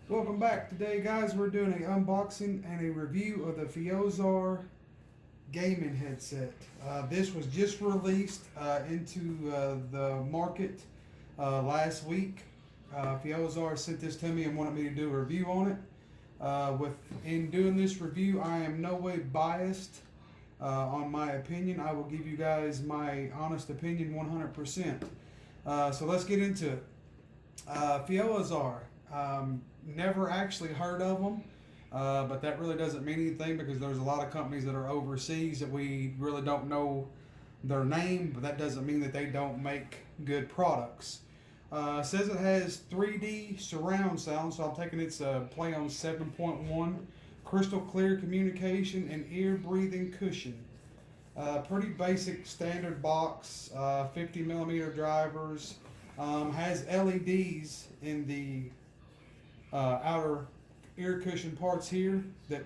Welcome back. Today, guys, we're doing an unboxing and a review of the PeohZarr gaming headset. This was just released into the market last week. PeohZarr sent this to me and wanted me to do a review on it. In doing this review, I am no way biased on my opinion. I will give you guys my honest opinion 100%. So let's get into it. PeohZarr. Never actually heard of them, but that really doesn't mean anything because there's a lot of companies that are overseas that we really don't know their name, but that doesn't mean that they don't make good products. Says it has 3D surround sound, so I'm taking its play on 7.1, crystal clear communication and ear breathing cushion. Pretty basic standard box, 50 millimeter drivers, has LEDs in the outer ear cushion parts here that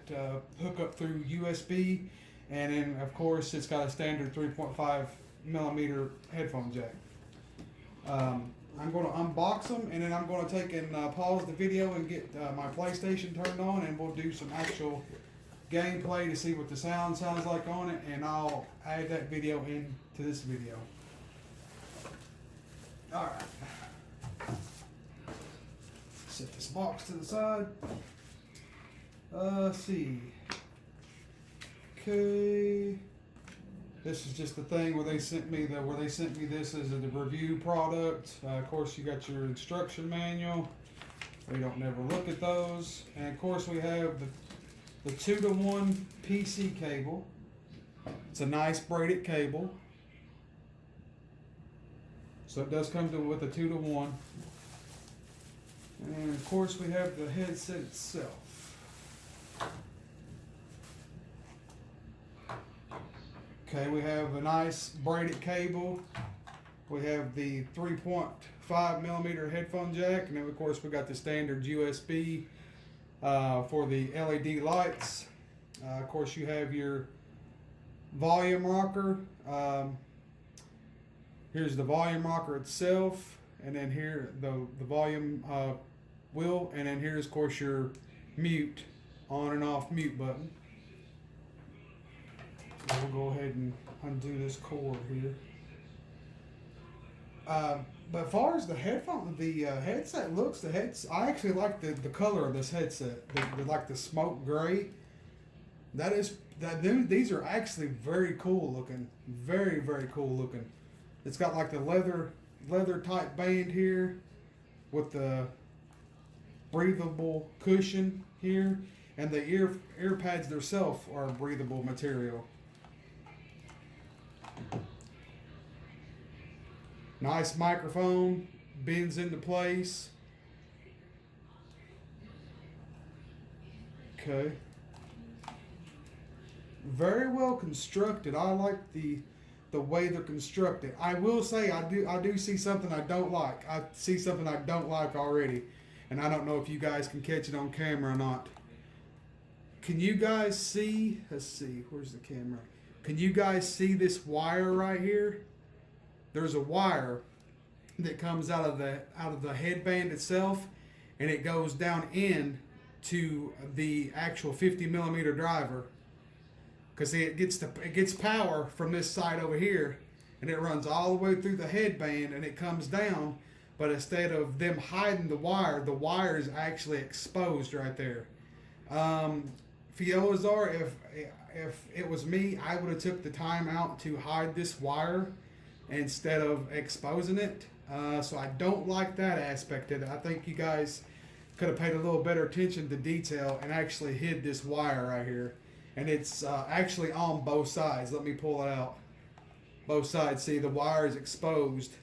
hook up through USB, and then of course it's got a standard 3.5 millimeter headphone jack. I'm going to unbox them, and then I'm going to take and pause the video and get my PlayStation turned on, and we'll do some actual gameplay to see what the sound sounds like on it, and I'll add that video into this video. Alright. Set this box to the side. Let's see. Okay. This is just the thing where they sent me this as a review product. Of course, you got your instruction manual. We don't never look at those. And of course, we have the 2-to-1 PC cable. It's a nice braided cable. So it does come with a 2-to-1. And of course we have the headset itself. Okay, we have a nice braided cable. We have the 3.5 millimeter headphone jack, and then of course we got the standard USB for the LED lights. Of course you have your volume rocker. Here's the volume rocker itself, and then here the volume wheel, and then here's of course your mute, on and off mute button. We'll go ahead and undo this cord here. But as far as the headset looks, I actually like the color of this headset. Like the smoke gray. These are actually very cool looking. Very, very cool looking. It's got like the leather type band here with the breathable cushion here, and the ear pads themselves are breathable material. Nice microphone, bends into place. Okay. Very well constructed. I like the way they're constructed. I will say I do see something I don't like. I see something I don't like already, and I don't know if you guys can catch it on camera or not. Can you guys see? Let's see. Where's the camera? Can you guys see this wire right here? There's a wire that comes out of the headband itself, and it goes down in to the actual 50 millimeter driver. Because it gets power from this side over here, and it runs all the way through the headband, and it comes down. But instead of them hiding the wire is actually exposed right there. PeohZarr, if it was me, I would have took the time out to hide this wire instead of exposing it. So I don't like that aspect of it. I think you guys could have paid a little better attention to detail and actually hid this wire right here. And it's actually on both sides. Let me pull it out. Both sides. See, the wire is exposed.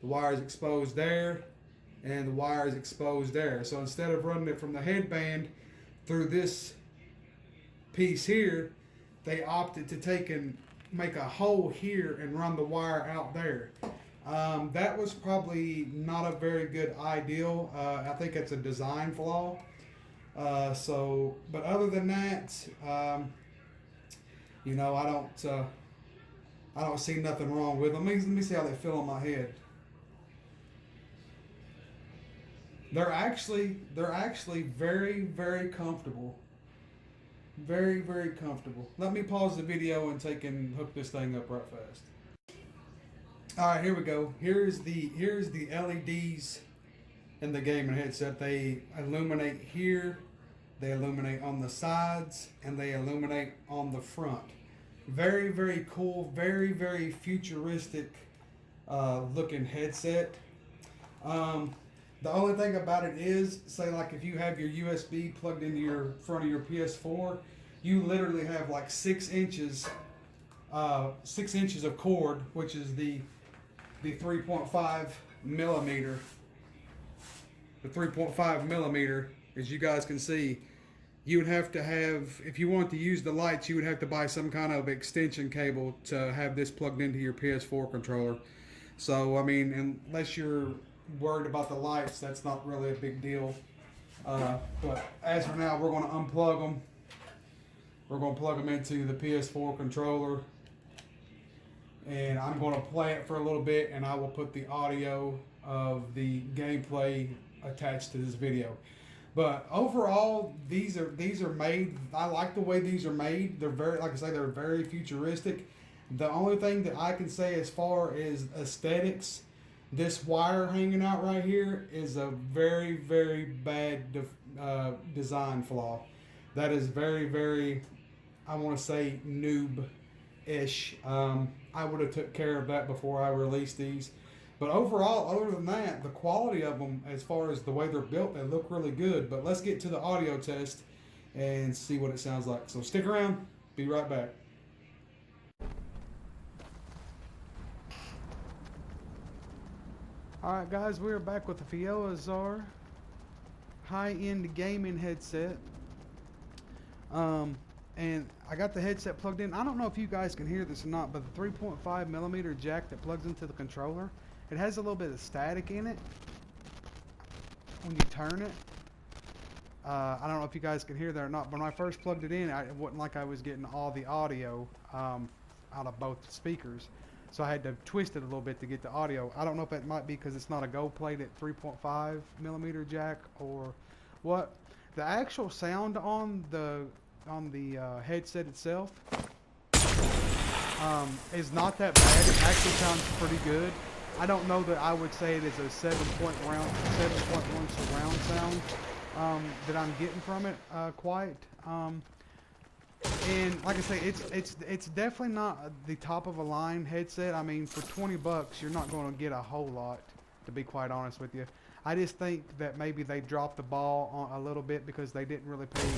The wire is exposed there, and the wire is exposed there. So instead of running it from the headband through this piece here, they opted to make a hole here and run the wire out there. That was probably not a very good ideal. I think it's a design flaw. But other than that, I don't see nothing wrong with them. Let me see how they feel on my head. They're actually very comfortable. Very comfortable. Let me pause the video and hook this thing up right fast. All right, here we go. Here's the LEDs in the gaming headset. They illuminate here, they illuminate on the sides, and they illuminate on the front. Very cool. Very futuristic looking headset. The only thing about it is, say like if you have your USB plugged into your front of your PS4, you literally have like 6 inches of cord, which is the 3.5 millimeter. The 3.5 millimeter, as you guys can see, you would have to have, if you want to use the lights, you would have to buy some kind of extension cable to have this plugged into your PS4 controller. So I mean, unless you're worried about the lights, that's not really a big deal. But as for now, we're going to unplug them. We're going to plug them into the PS4 controller, and I'm going to play it for a little bit, and I will put the audio of the gameplay attached to this video. But overall, these are made. I like the way these are made. They're very, like I say, they're very futuristic. The only thing that I can say as far as aesthetics, this wire hanging out right here is a very bad design flaw. That is very, I want to say, noob-ish. I would have took care of that before I released these. But overall, other than that, the quality of them, as far as the way they're built, they look really good. But let's get to the audio test and see what it sounds like. So stick around. Be right back. Alright guys, we're back with the PeohZarr high-end gaming headset. And I got the headset plugged in. I don't know if you guys can hear this or not, but the 3.5 millimeter jack that plugs into the controller, it has a little bit of static in it when you turn it. I don't know if you guys can hear that or not, but when I first plugged it in, it wasn't like I was getting all the audio out of both speakers. So I had to twist it a little bit to get the audio. I don't know if that might be because it's not a gold-plated 3.5 millimeter jack or what. The actual sound on the headset itself is not that bad. It actually sounds pretty good. I don't know that I would say it is a 7.1 surround sound that I'm getting from it quite. And like I say, it's definitely not the top of a line headset. I mean, for 20 bucks, you're not going to get a whole lot, to be quite honest with you. I just think that maybe they dropped the ball on a little bit because they didn't really pay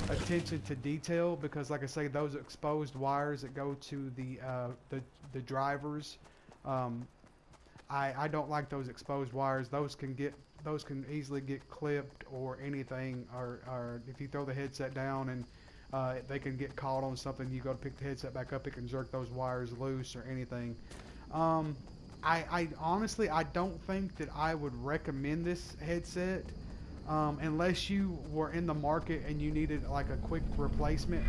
attention to detail. Because, like I say, those exposed wires that go to the drivers, I don't like those exposed wires. Those can easily get clipped or anything, or if you throw the headset down and they can get caught on something, you go to pick the headset back up, it can jerk those wires loose or anything. I honestly, I don't think that I would recommend this headset unless you were in the market and you needed like a quick replacement.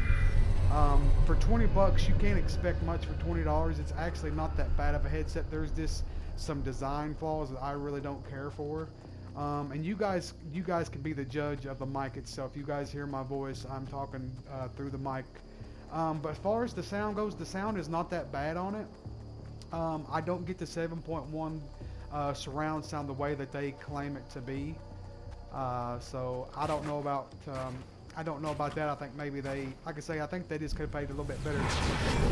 For 20 bucks, you can't expect much for $20. It's actually not that bad of a headset. There's just some design flaws that I really don't care for. And you guys can be the judge of the mic itself. You guys hear my voice, I'm talking through the mic. But as far as the sound goes, the sound is not that bad on it. I don't get the 7.1 surround sound the way that they claim it to be. So I don't know about that. I think maybe they, like I say, I think they just could have paid a little bit better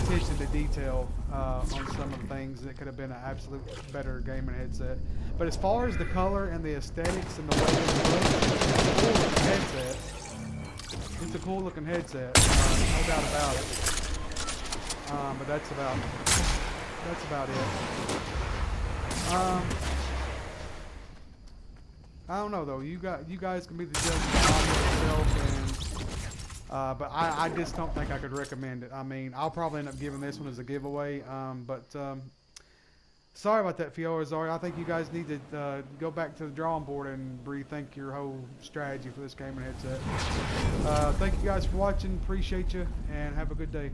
attention to detail on some of the things. It could have been an absolute better gaming headset. But as far as the color and the aesthetics and the way it looks, it's a cool looking headset. No doubt about it. But that's about it. I don't know though. You guys can be the judge of the audio itself, and but I just don't think I could recommend it. I mean, I'll probably end up giving this one as a giveaway. Sorry about that, PeohZarr. I think you guys need to go back to the drawing board and rethink your whole strategy for this gaming headset. Thank you guys for watching. Appreciate you, and have a good day.